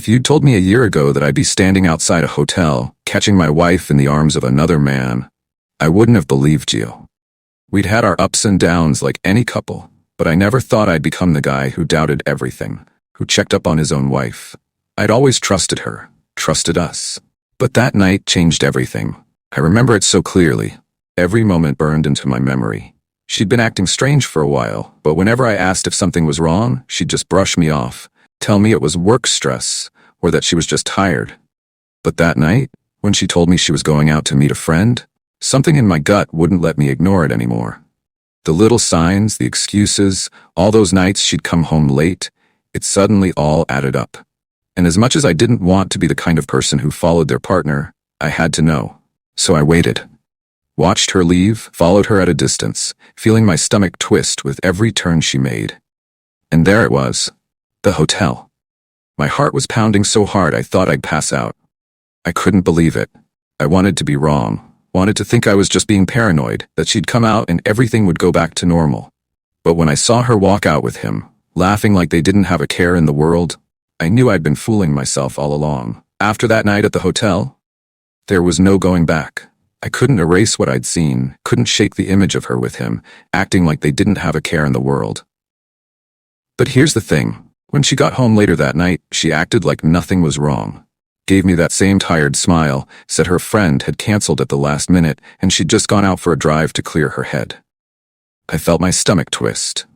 If you'd told me a year ago that I'd be standing outside a hotel, catching my wife in the arms of another man, I wouldn't have believed you. We'd had our ups and downs like any couple, but I never thought I'd become the guy who doubted everything, who checked up on his own wife. I'd always trusted her, trusted us. But that night changed everything. I remember it so clearly. Every moment burned into my memory. She'd been acting strange for a while, but whenever I asked if something was wrong, she'd just brush me off, tell me it was work stress, or that she was just tired. But that night, when she told me she was going out to meet a friend, something in my gut wouldn't let me ignore it anymore. The little signs, the excuses, all those nights she'd come home late, it suddenly all added up. And as much as I didn't want to be the kind of person who followed their partner, I had to know. So I waited. Watched her leave, followed her at a distance, feeling my stomach twist with every turn she made. And there it was. The hotel. My heart was pounding so hard I thought I'd pass out. I couldn't believe it. I wanted to be wrong, wanted to think I was just being paranoid, that she'd come out and everything would go back to normal. But when I saw her walk out with him, laughing like they didn't have a care in the world, I knew I'd been fooling myself all along. After that night at the hotel, there was no going back. I couldn't erase what I'd seen, couldn't shake the image of her with him, acting like they didn't have a care in the world. But here's the thing. When she got home later that night, she acted like nothing was wrong. Gave me that same tired smile, said her friend had canceled at the last minute and she'd just gone out for a drive to clear her head. I felt my stomach twist.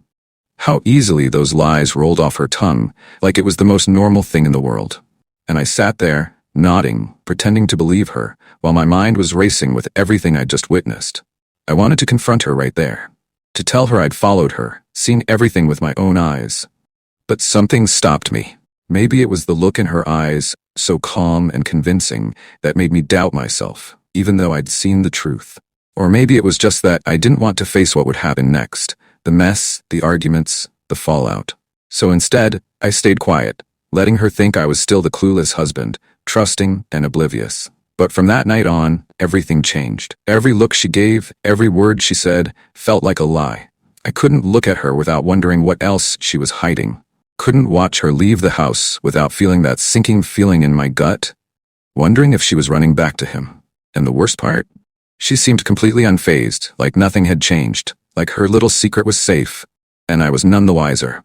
How easily those lies rolled off her tongue, like it was the most normal thing in the world. And I sat there, nodding, pretending to believe her, while my mind was racing with everything I'd just witnessed. I wanted to confront her right there, to tell her I'd followed her, seen everything with my own eyes. But something stopped me. Maybe it was the look in her eyes, so calm and convincing, that made me doubt myself, even though I'd seen the truth. Or maybe it was just that I didn't want to face what would happen next, the mess, the arguments, the fallout. So instead, I stayed quiet, letting her think I was still the clueless husband, trusting and oblivious. But from that night on, everything changed. Every look she gave, every word she said, felt like a lie. I couldn't look at her without wondering what else she was hiding. Couldn't watch her leave the house without feeling that sinking feeling in my gut, wondering if she was running back to him. And the worst part? She seemed completely unfazed, like nothing had changed, like her little secret was safe, and I was none the wiser.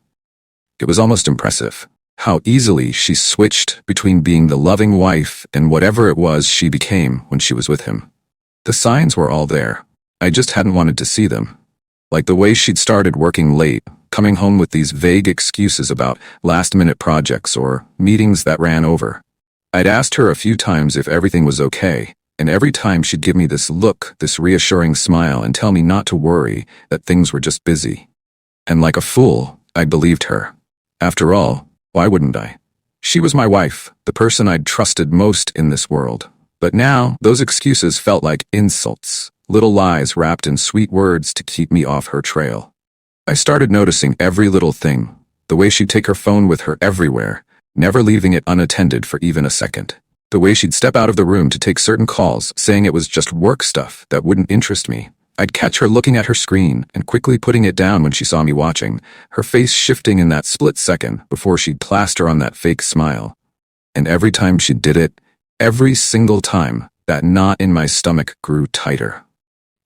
It was almost impressive, how easily she switched between being the loving wife and whatever it was she became when she was with him. The signs were all there. I just hadn't wanted to see them. Like the way she'd started working late, coming home with these vague excuses about last-minute projects or meetings that ran over. I'd asked her a few times if everything was okay, and every time she'd give me this look, this reassuring smile, and tell me not to worry, that things were just busy. And like a fool, I believed her. After all, why wouldn't I? She was my wife, the person I'd trusted most in this world. But now, those excuses felt like insults, little lies wrapped in sweet words to keep me off her trail. I started noticing every little thing, the way she'd take her phone with her everywhere, never leaving it unattended for even a second. The way she'd step out of the room to take certain calls, saying it was just work stuff that wouldn't interest me. I'd catch her looking at her screen and quickly putting it down when she saw me watching, her face shifting in that split second before she'd plaster on that fake smile. And every time she did it, every single time, that knot in my stomach grew tighter.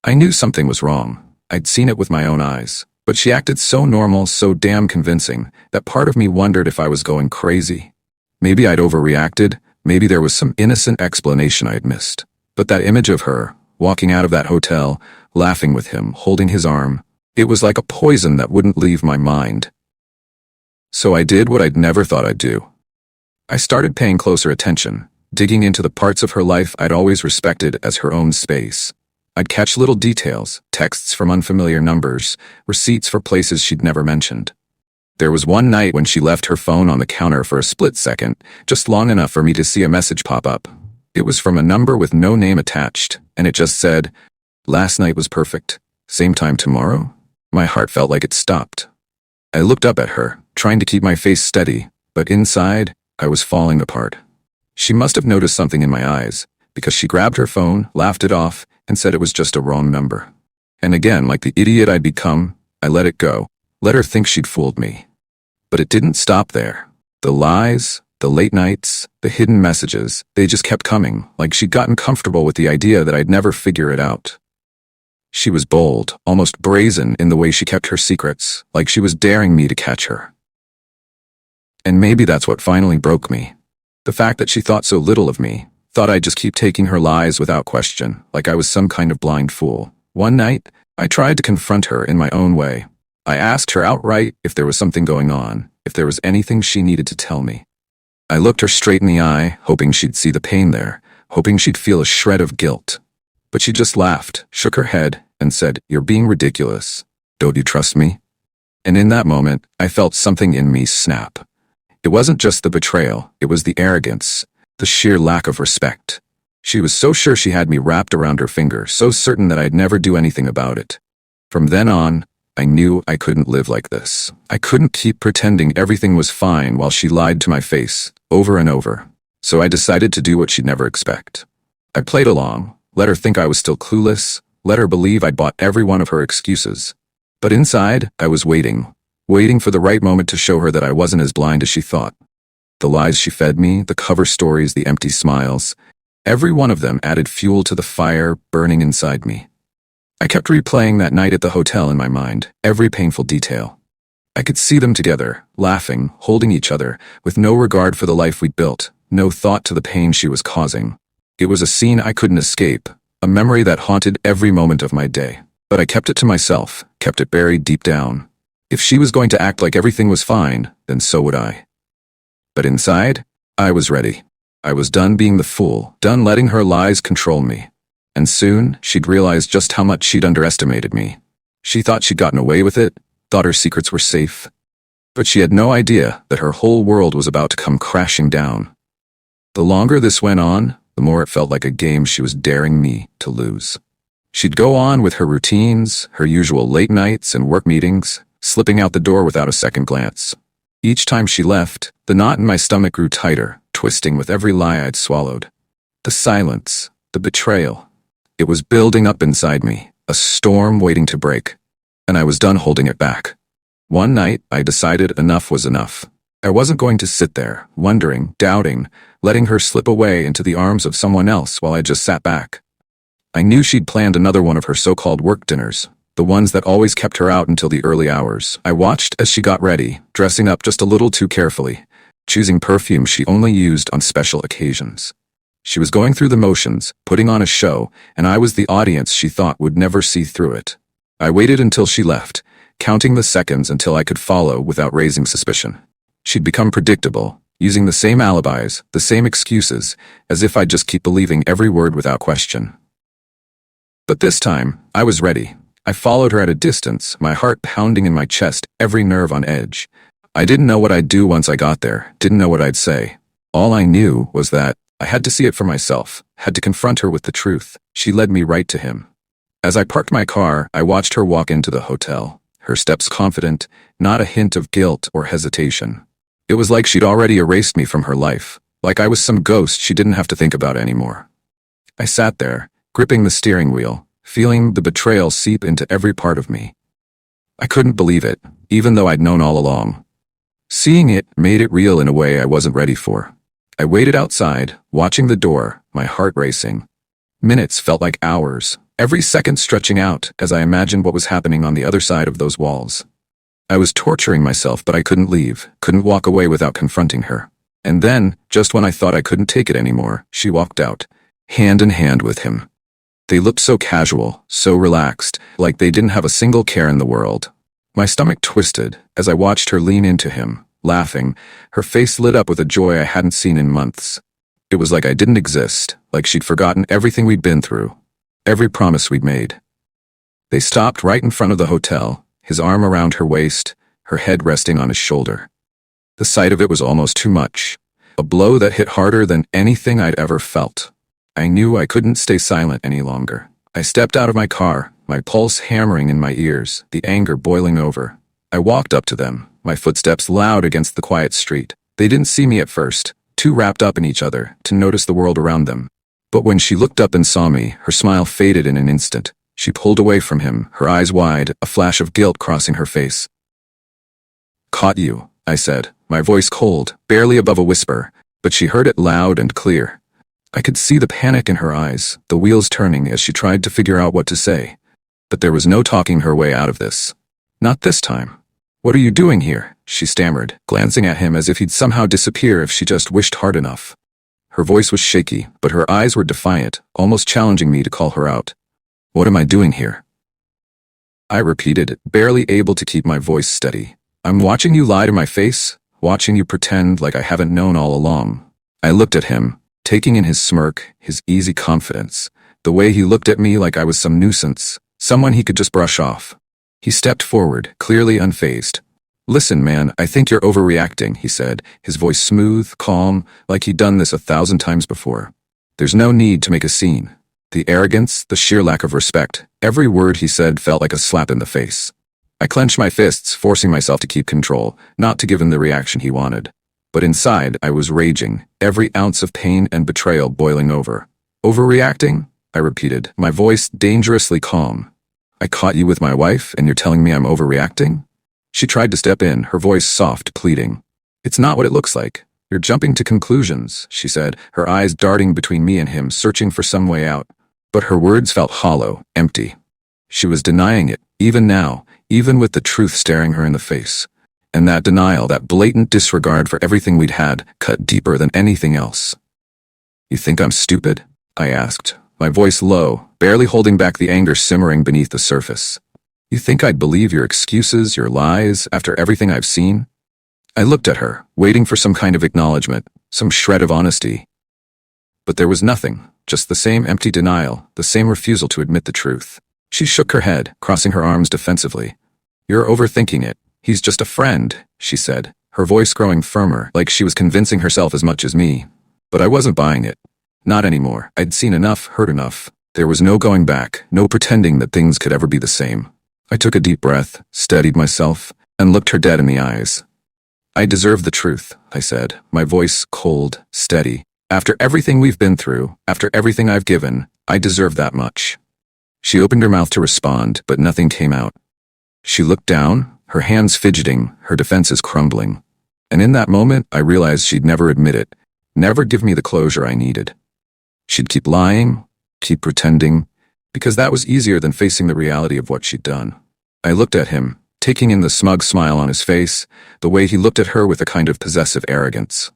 I knew something was wrong. I'd seen it with my own eyes. But she acted so normal, so damn convincing, that part of me wondered if I was going crazy. Maybe I'd overreacted, maybe there was some innocent explanation I'd missed. But that image of her, walking out of that hotel, laughing with him, holding his arm, it was like a poison that wouldn't leave my mind. So I did what I'd never thought I'd do. I started paying closer attention, digging into the parts of her life I'd always respected as her own space. I'd catch little details, texts from unfamiliar numbers, receipts for places she'd never mentioned. There was one night when she left her phone on the counter for a split second, just long enough for me to see a message pop up. It was from a number with no name attached, and it just said, "Last night was perfect. Same time tomorrow?" My heart felt like it stopped. I looked up at her, trying to keep my face steady, but inside, I was falling apart. She must have noticed something in my eyes, because she grabbed her phone, laughed it off, and said it was just a wrong number. And again, like the idiot I'd become, I let it go, let her think she'd fooled me. But it didn't stop there. The lies, The late nights, the hidden messages, they just kept coming, like she'd gotten comfortable with the idea that I'd never figure it out. She was bold, almost brazen in the way she kept her secrets, like she was daring me to catch her. And maybe that's what finally broke me. The fact that she thought so little of me, thought I'd just keep taking her lies without question, like I was some kind of blind fool. One night, I tried to confront her in my own way. I asked her outright if there was something going on, if there was anything she needed to tell me. I looked her straight in the eye, hoping she'd see the pain there, hoping she'd feel a shred of guilt. But she just laughed, shook her head, and said, "You're being ridiculous. Don't you trust me?" And in that moment, I felt something in me snap. It wasn't just the betrayal, it was the arrogance, the sheer lack of respect. She was so sure she had me wrapped around her finger, so certain that I'd never do anything about it. From then on, I knew I couldn't live like this. I couldn't keep pretending everything was fine while she lied to my face, over and over. So I decided to do what she'd never expect. I played along, let her think I was still clueless, let her believe I'd bought every one of her excuses. But inside, I was waiting for the right moment to show her that I wasn't as blind as she thought. The lies she fed me, the cover stories, the empty smiles, every one of them added fuel to the fire burning inside me. I kept replaying that night at the hotel in my mind, every painful detail. I could see them together, laughing, holding each other, with no regard for the life we'd built, no thought to the pain she was causing. It was a scene I couldn't escape, a memory that haunted every moment of my day. But I kept it to myself, kept it buried deep down. If she was going to act like everything was fine, then so would I. But inside, I was ready. I was done being the fool, done letting her lies control me. And soon, she'd realize just how much she'd underestimated me. She thought she'd gotten away with it, thought her secrets were safe. But she had no idea that her whole world was about to come crashing down. The longer this went on, the more it felt like a game she was daring me to lose. She'd go on with her routines, her usual late nights and work meetings, slipping out the door without a second glance. Each time she left, the knot in my stomach grew tighter, twisting with every lie I'd swallowed. The silence, the betrayal. It was building up inside me, a storm waiting to break. And I was done holding it back. One night, I decided enough was enough. I wasn't going to sit there, wondering, doubting, letting her slip away into the arms of someone else while I just sat back. I knew she'd planned another one of her so-called work dinners, the ones that always kept her out until the early hours. I watched as she got ready, dressing up just a little too carefully, choosing perfume she only used on special occasions. She was going through the motions, putting on a show, and I was the audience she thought would never see through it. I waited until she left, counting the seconds until I could follow without raising suspicion. She'd become predictable, using the same alibis, the same excuses, as if I'd just keep believing every word without question. But this time, I was ready. I followed her at a distance, my heart pounding in my chest, every nerve on edge. I didn't know what I'd do once I got there, didn't know what I'd say. All I knew was that I had to see it for myself, had to confront her with the truth. She led me right to him. As I parked my car, I watched her walk into the hotel, her steps confident, not a hint of guilt or hesitation. It was like she'd already erased me from her life, like I was some ghost she didn't have to think about anymore. I sat there, gripping the steering wheel, feeling the betrayal seep into every part of me. I couldn't believe it, even though I'd known all along. Seeing it made it real in a way I wasn't ready for. I waited outside, watching the door, my heart racing. Minutes felt like hours, every second stretching out as I imagined what was happening on the other side of those walls. I was torturing myself, but I couldn't leave, couldn't walk away without confronting her. And then, just when I thought I couldn't take it anymore, she walked out, hand in hand with him. They looked so casual, so relaxed, like they didn't have a single care in the world. My stomach twisted as I watched her lean into him, laughing, her face lit up with a joy I hadn't seen in months. It was like I didn't exist, like she'd forgotten everything we'd been through, every promise we'd made. They stopped right in front of the hotel, his arm around her waist, her head resting on his shoulder. The sight of it was almost too much, a blow that hit harder than anything I'd ever felt. I knew I couldn't stay silent any longer. I stepped out of my car, my pulse hammering in my ears, the anger boiling over. I walked up to them, my footsteps loud against the quiet street. They didn't see me at first, too wrapped up in each other to notice the world around them. But when she looked up and saw me, her smile faded in an instant. She pulled away from him, her eyes wide, a flash of guilt crossing her face. "Caught you," I said, my voice cold, barely above a whisper, but she heard it loud and clear. I could see the panic in her eyes, the wheels turning as she tried to figure out what to say. But there was no talking her way out of this. Not this time. "What are you doing here?" she stammered, glancing at him as if he'd somehow disappear if she just wished hard enough. Her voice was shaky, but her eyes were defiant, almost challenging me to call her out. "What am I doing here?" I repeated, barely able to keep my voice steady. "I'm watching you lie to my face, watching you pretend like I haven't known all along." I looked at him, taking in his smirk, his easy confidence, the way he looked at me like I was some nuisance, someone he could just brush off. He stepped forward, clearly unfazed. "Listen, man, I think you're overreacting," he said, his voice smooth, calm, like he'd done this 1,000 times before. "There's no need to make a scene." The arrogance, the sheer lack of respect, every word he said felt like a slap in the face. I clenched my fists, forcing myself to keep control, not to give him the reaction he wanted. But inside, I was raging, every ounce of pain and betrayal boiling over. "Overreacting?" I repeated, my voice dangerously calm. "I caught you with my wife, and you're telling me I'm overreacting?" She tried to step in, her voice soft, pleading. "It's not what it looks like. You're jumping to conclusions," she said, her eyes darting between me and him, searching for some way out. But her words felt hollow, empty. She was denying it, even now, even with the truth staring her in the face. And that denial, that blatant disregard for everything we'd had, cut deeper than anything else. "You think I'm stupid?" I asked, my voice low, barely holding back the anger simmering beneath the surface. "You think I'd believe your excuses, your lies, after everything I've seen?" I looked at her, waiting for some kind of acknowledgement, some shred of honesty. But there was nothing, just the same empty denial, the same refusal to admit the truth. She shook her head, crossing her arms defensively. "You're overthinking it. He's just a friend," she said, her voice growing firmer, like she was convincing herself as much as me. But I wasn't buying it. Not anymore. I'd seen enough, heard enough. There was no going back, no pretending that things could ever be the same. I took a deep breath, steadied myself, and looked her dead in the eyes. "I deserve the truth," I said, my voice cold, steady. "After everything we've been through, after everything I've given, I deserve that much." She opened her mouth to respond, but nothing came out. She looked down, her hands fidgeting, her defenses crumbling. And in that moment, I realized she'd never admit it, never give me the closure I needed. She'd keep lying, keep pretending, because that was easier than facing the reality of what she'd done. I looked at him, taking in the smug smile on his face, the way he looked at her with a kind of possessive arrogance.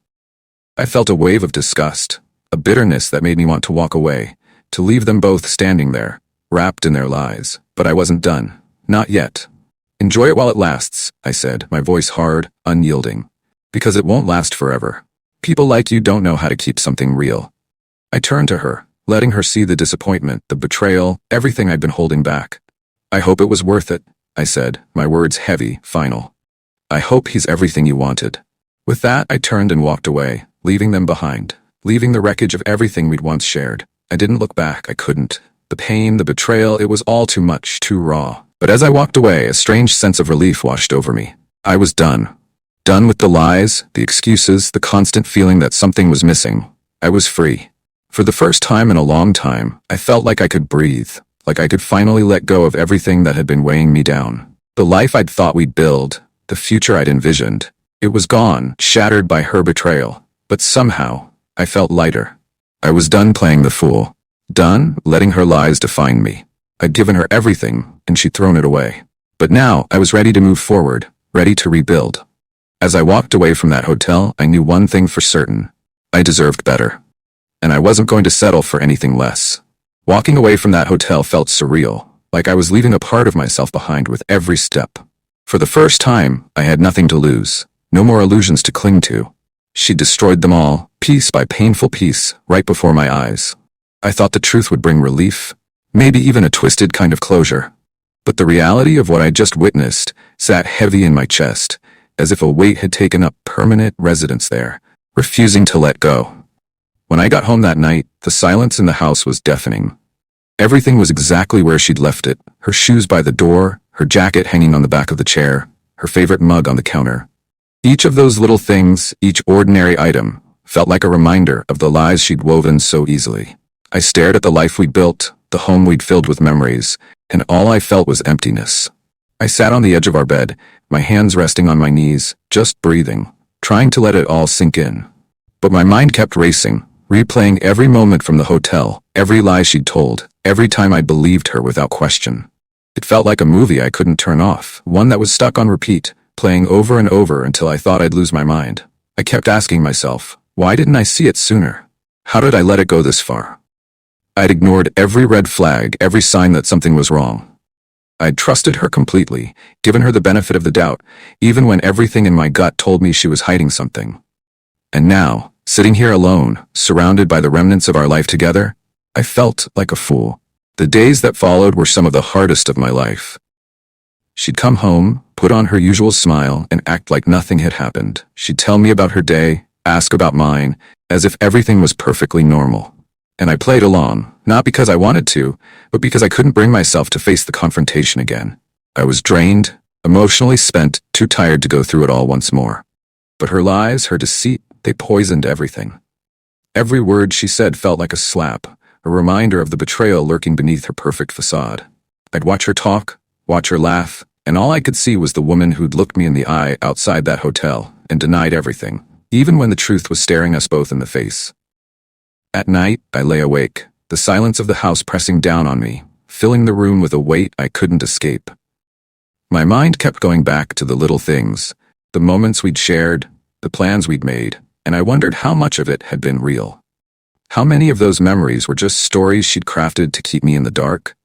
I felt a wave of disgust, a bitterness that made me want to walk away, to leave them both standing there, wrapped in their lies. But I wasn't done. Not yet. "Enjoy it while it lasts," I said, my voice hard, unyielding. "Because it won't last forever. People like you don't know how to keep something real." I turned to her, letting her see the disappointment, the betrayal, everything I'd been holding back. "I hope it was worth it," I said, my words heavy, final. "I hope he's everything you wanted." With that, I turned and walked away, leaving them behind, leaving the wreckage of everything we'd once shared. I didn't look back, I couldn't. The pain, the betrayal, it was all too much, too raw. But as I walked away, a strange sense of relief washed over me. I was done. Done with the lies, the excuses, the constant feeling that something was missing. I was free. For the first time in a long time, I felt like I could breathe, like I could finally let go of everything that had been weighing me down. The life I'd thought we'd build, the future I'd envisioned, it was gone, shattered by her betrayal. But somehow, I felt lighter. I was done playing the fool. Done letting her lies define me. I'd given her everything, and she'd thrown it away. But now, I was ready to move forward, ready to rebuild. As I walked away from that hotel, I knew one thing for certain. I deserved better. And I wasn't going to settle for anything less. Walking away from that hotel felt surreal, like I was leaving a part of myself behind with every step. For the first time, I had nothing to lose, no more illusions to cling to. She destroyed them all, piece by painful piece, right before my eyes. I thought the truth would bring relief, maybe even a twisted kind of closure. But the reality of what I just witnessed sat heavy in my chest, as if a weight had taken up permanent residence there, refusing to let go. When I got home that night, the silence in the house was deafening. Everything was exactly where she'd left it, her shoes by the door, her jacket hanging on the back of the chair, her favorite mug on the counter. Each of those little things, each ordinary item, felt like a reminder of the lies she'd woven so easily. I stared at the life we'd built, the home we'd filled with memories, and all I felt was emptiness. I sat on the edge of our bed, my hands resting on my knees, just breathing, trying to let it all sink in. But my mind kept racing, replaying every moment from the hotel, every lie she'd told, every time I believed her without question. It felt like a movie I couldn't turn off, one that was stuck on repeat, playing over and over until I thought I'd lose my mind. I kept asking myself, why didn't I see it sooner? How did I let it go this far? I'd ignored every red flag, every sign that something was wrong. I'd trusted her completely, given her the benefit of the doubt, even when everything in my gut told me she was hiding something. And now, sitting here alone, surrounded by the remnants of our life together, I felt like a fool. The days that followed were some of the hardest of my life. She'd come home, put on her usual smile, and act like nothing had happened. She'd tell me about her day, ask about mine, as if everything was perfectly normal. And I played along, not because I wanted to, but because I couldn't bring myself to face the confrontation again. I was drained, emotionally spent, too tired to go through it all once more. But her lies, her deceit, they poisoned everything. Every word she said felt like a slap, a reminder of the betrayal lurking beneath her perfect facade. I'd watch her talk, watch her laugh, and all I could see was the woman who'd looked me in the eye outside that hotel and denied everything, even when the truth was staring us both in the face. At night, I lay awake, the silence of the house pressing down on me, filling the room with a weight I couldn't escape. My mind kept going back to the little things, the moments we'd shared, the plans we'd made, and I wondered how much of it had been real. How many of those memories were just stories she'd crafted to keep me in the dark?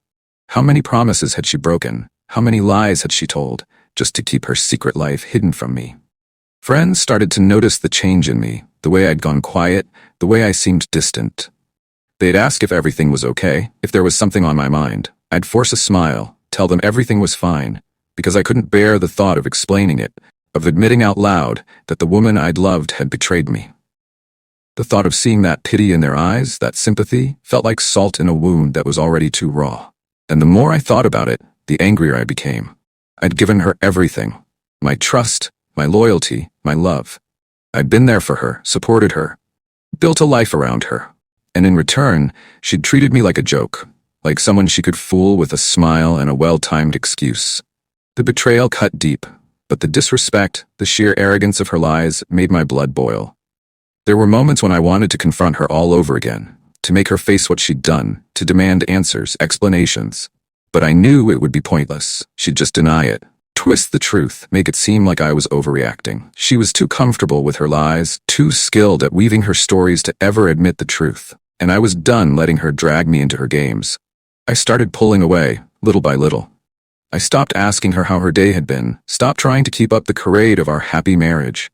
How many promises had she broken? How many lies had she told, just to keep her secret life hidden from me? Friends started to notice the change in me, the way I'd gone quiet, the way I seemed distant. They'd ask if everything was okay, if there was something on my mind. I'd force a smile, tell them everything was fine, because I couldn't bear the thought of explaining it, of admitting out loud that the woman I'd loved had betrayed me. The thought of seeing that pity in their eyes, that sympathy, felt like salt in a wound that was already too raw. And the more I thought about it, the angrier I became. I'd given her everything. My trust, my loyalty, my love. I'd been there for her, supported her, built a life around her. And in return, she'd treated me like a joke, like someone she could fool with a smile and a well-timed excuse. The betrayal cut deep, but the disrespect, the sheer arrogance of her lies made my blood boil. There were moments when I wanted to confront her all over again, to make her face what she'd done, to demand answers, explanations. But I knew it would be pointless. She'd just deny it, twist the truth, make it seem like I was overreacting. She was too comfortable with her lies, too skilled at weaving her stories to ever admit the truth. And I was done letting her drag me into her games. I started pulling away, little by little. I stopped asking her how her day had been, stopped trying to keep up the charade of our happy marriage.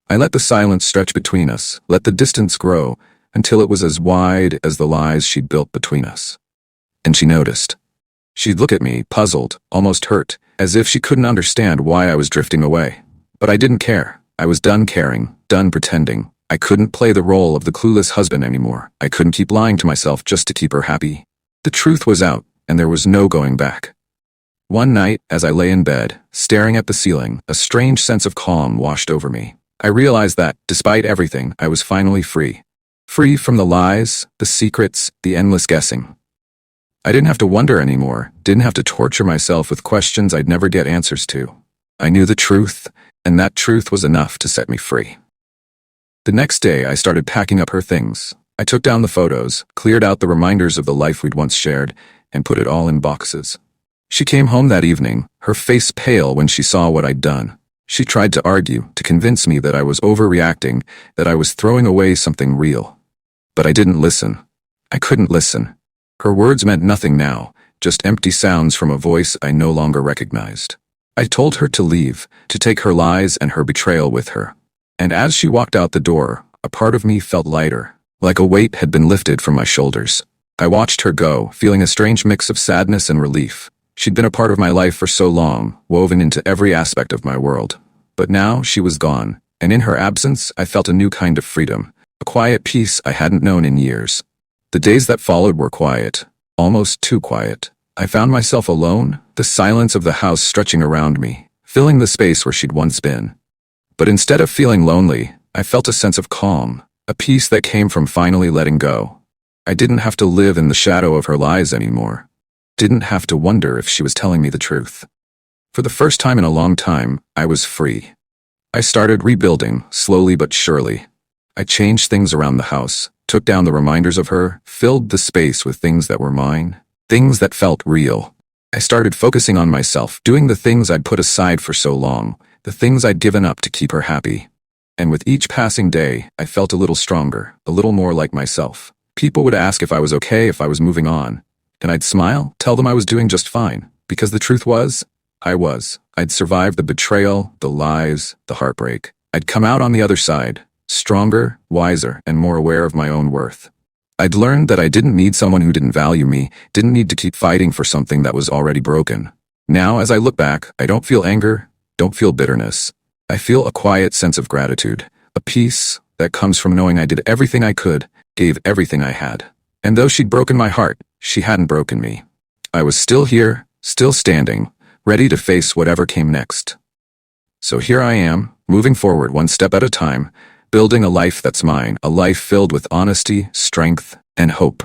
I let the silence stretch between us, let the distance grow, until it was as wide as the lies she'd built between us. And she noticed. She'd look at me, puzzled, almost hurt, as if she couldn't understand why I was drifting away. But I didn't care. I was done caring, done pretending. I couldn't play the role of the clueless husband anymore. I couldn't keep lying to myself just to keep her happy. The truth was out, and there was no going back. One night, as I lay in bed, staring at the ceiling, a strange sense of calm washed over me. I realized that, despite everything, I was finally free. Free from the lies, the secrets, the endless guessing. I didn't have to wonder anymore, didn't have to torture myself with questions I'd never get answers to. I knew the truth, and that truth was enough to set me free. The next day, I started packing up her things. I took down the photos, cleared out the reminders of the life we'd once shared, and put it all in boxes. She came home that evening, her face pale when she saw what I'd done. She tried to argue, to convince me that I was overreacting, that I was throwing away something real. But I didn't listen. I couldn't listen. Her words meant nothing now, just empty sounds from a voice I no longer recognized. I told her to leave, to take her lies and her betrayal with her. And as she walked out the door, a part of me felt lighter, like a weight had been lifted from my shoulders. I watched her go, feeling a strange mix of sadness and relief. She'd been a part of my life for so long, woven into every aspect of my world. But now she was gone, and in her absence, I felt a new kind of freedom, a quiet peace I hadn't known in years. The days that followed were quiet, almost too quiet. I found myself alone, the silence of the house stretching around me, filling the space where she'd once been. But instead of feeling lonely, I felt a sense of calm, a peace that came from finally letting go. I didn't have to live in the shadow of her lies anymore. Didn't have to wonder if she was telling me the truth. For the first time in a long time, I was free. I started rebuilding, slowly but surely. I changed things around the house, took down the reminders of her, filled the space with things that were mine, things that felt real. I started focusing on myself, doing the things I'd put aside for so long, the things I'd given up to keep her happy. And with each passing day, I felt a little stronger, a little more like myself. People would ask if I was okay, if I was moving on. And I'd smile, tell them I was doing just fine. Because the truth was, I was. I'd survived the betrayal, the lies, the heartbreak. I'd come out on the other side, stronger, wiser, and more aware of my own worth. I'd learned that I didn't need someone who didn't value me, didn't need to keep fighting for something that was already broken. Now, as I look back, I don't feel anger, don't feel bitterness. I feel a quiet sense of gratitude, a peace that comes from knowing I did everything I could, gave everything I had. And though she'd broken my heart, she hadn't broken me. I was still here, still standing, ready to face whatever came next. So here I am, moving forward one step at a time, building a life that's mine, a life filled with honesty, strength, and hope.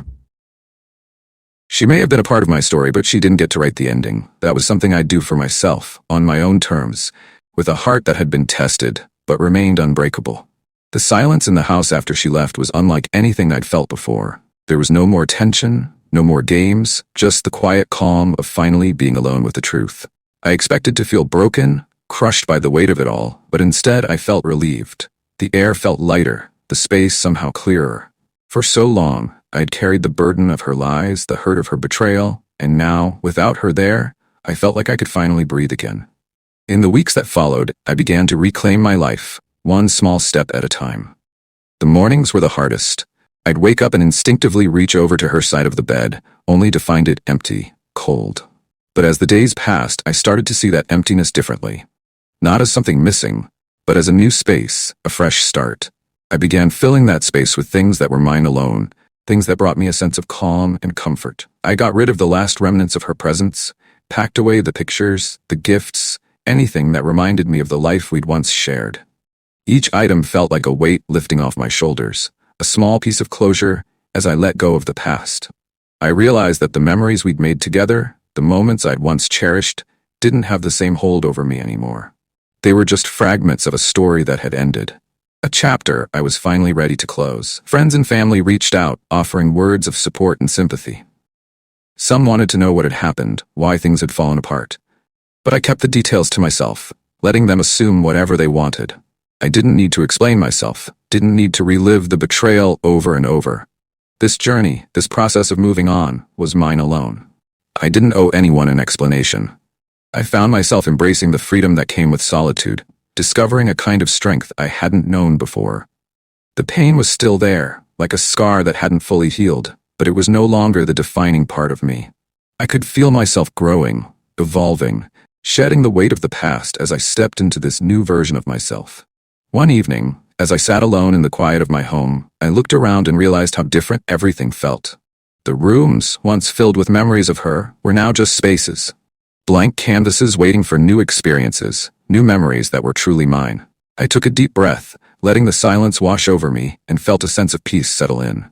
She may have been a part of my story, but she didn't get to write the ending. That was something I'd do for myself, on my own terms, with a heart that had been tested, but remained unbreakable. The silence in the house after she left was unlike anything I'd felt before. There was no more tension, no more games, just the quiet calm of finally being alone with the truth. I expected to feel broken, crushed by the weight of it all, but instead I felt relieved. The air felt lighter, the space somehow clearer. For so long, I'd carried the burden of her lies, the hurt of her betrayal, and now, without her there, I felt like I could finally breathe again. In the weeks that followed, I began to reclaim my life, one small step at a time. The mornings were the hardest. I'd wake up and instinctively reach over to her side of the bed, only to find it empty, cold. But as the days passed, I started to see that emptiness differently. Not as something missing, but as a new space, a fresh start. I began filling that space with things that were mine alone, things that brought me a sense of calm and comfort. I got rid of the last remnants of her presence, packed away the pictures, the gifts, anything that reminded me of the life we'd once shared. Each item felt like a weight lifting off my shoulders, a small piece of closure as I let go of the past. I realized that the memories we'd made together, the moments I'd once cherished, didn't have the same hold over me anymore. They were just fragments of a story that had ended. A chapter I was finally ready to close. Friends and family reached out, offering words of support and sympathy. Some wanted to know what had happened, why things had fallen apart. But I kept the details to myself, letting them assume whatever they wanted. I didn't need to explain myself, didn't need to relive the betrayal over and over. This journey, this process of moving on, was mine alone. I didn't owe anyone an explanation. I found myself embracing the freedom that came with solitude, discovering a kind of strength I hadn't known before. The pain was still there, like a scar that hadn't fully healed, but it was no longer the defining part of me. I could feel myself growing, evolving, shedding the weight of the past as I stepped into this new version of myself. One evening, as I sat alone in the quiet of my home, I looked around and realized how different everything felt. The rooms, once filled with memories of her, were now just spaces. Blank canvases waiting for new experiences, new memories that were truly mine. I took a deep breath, letting the silence wash over me, and felt a sense of peace settle in.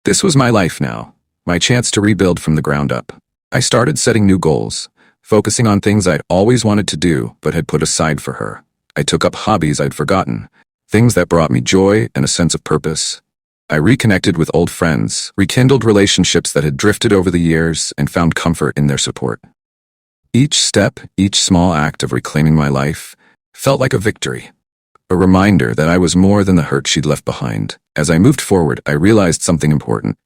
This was my life now, my chance to rebuild from the ground up. I started setting new goals, focusing on things I'd always wanted to do but had put aside for her. I took up hobbies I'd forgotten, things that brought me joy and a sense of purpose. I reconnected with old friends, rekindled relationships that had drifted over the years, and found comfort in their support. Each step, each small act of reclaiming my life, felt like a victory. A reminder that I was more than the hurt she'd left behind. As I moved forward, I realized something important.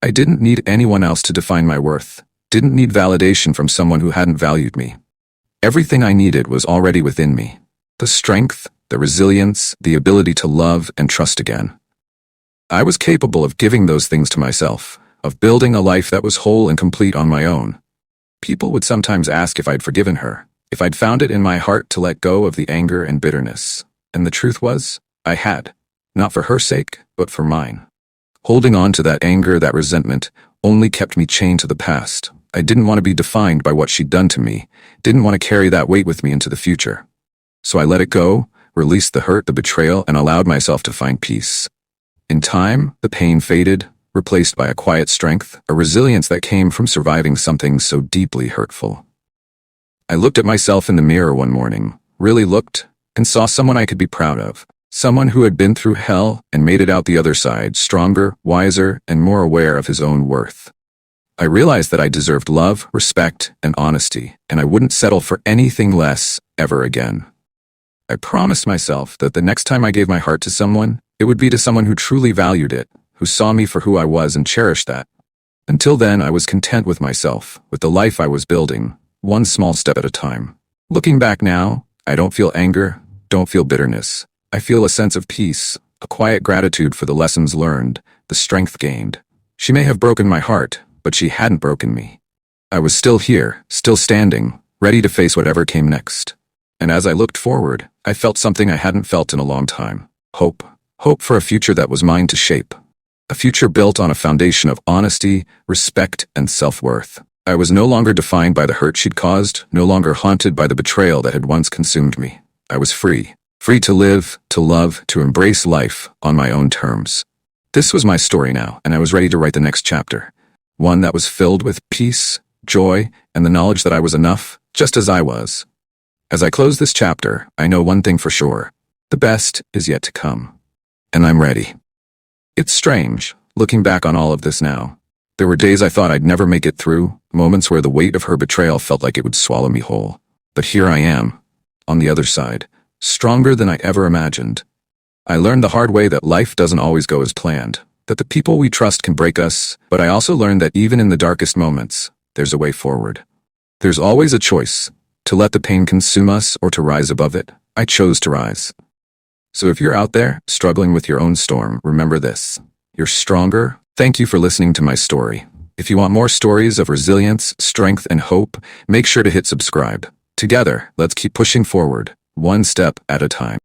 I didn't need anyone else to define my worth, didn't need validation from someone who hadn't valued me. Everything I needed was already within me. The strength, the resilience, the ability to love and trust again. I was capable of giving those things to myself, of building a life that was whole and complete on my own. People would sometimes ask if I'd forgiven her, if I'd found it in my heart to let go of the anger and bitterness. And the truth was, I had. Not for her sake, but for mine. Holding on to that anger, that resentment, only kept me chained to the past. I didn't want to be defined by what she'd done to me, didn't want to carry that weight with me into the future. So I let it go, released the hurt, the betrayal, and allowed myself to find peace. In time, the pain faded, replaced by a quiet strength, a resilience that came from surviving something so deeply hurtful. I looked at myself in the mirror one morning, really looked, and saw someone I could be proud of. Someone who had been through hell and made it out the other side, stronger, wiser, and more aware of his own worth. I realized that I deserved love, respect, and honesty, and I wouldn't settle for anything less ever again. I promised myself that the next time I gave my heart to someone, it would be to someone who truly valued it, who saw me for who I was and cherished that. Until then, I was content with myself, with the life I was building, one small step at a time. Looking back now, I don't feel anger, don't feel bitterness. I feel a sense of peace, a quiet gratitude for the lessons learned, the strength gained. She may have broken my heart, but she hadn't broken me. I was still here, still standing, ready to face whatever came next. And as I looked forward, I felt something I hadn't felt in a long time. Hope. Hope for a future that was mine to shape. A future built on a foundation of honesty, respect, and self-worth. I was no longer defined by the hurt she'd caused, no longer haunted by the betrayal that had once consumed me. I was free. Free to live, to love, to embrace life on my own terms. This was my story now, and I was ready to write the next chapter. One that was filled with peace, joy, and the knowledge that I was enough, just as I was. As I close this chapter, I know one thing for sure. The best is yet to come. And I'm ready. It's strange, looking back on all of this now. There were days I thought I'd never make it through, moments where the weight of her betrayal felt like it would swallow me whole. But here I am, on the other side. Stronger than I ever imagined. I learned the hard way that life doesn't always go as planned, that the people we trust can break us, but I also learned that even in the darkest moments, there's a way forward. There's always a choice, to let the pain consume us or to rise above it. I chose to rise. So if you're out there, struggling with your own storm, remember this. You're stronger. Thank you for listening to my story. If you want more stories of resilience, strength, and hope, make sure to hit subscribe. Together, let's keep pushing forward, one step at a time.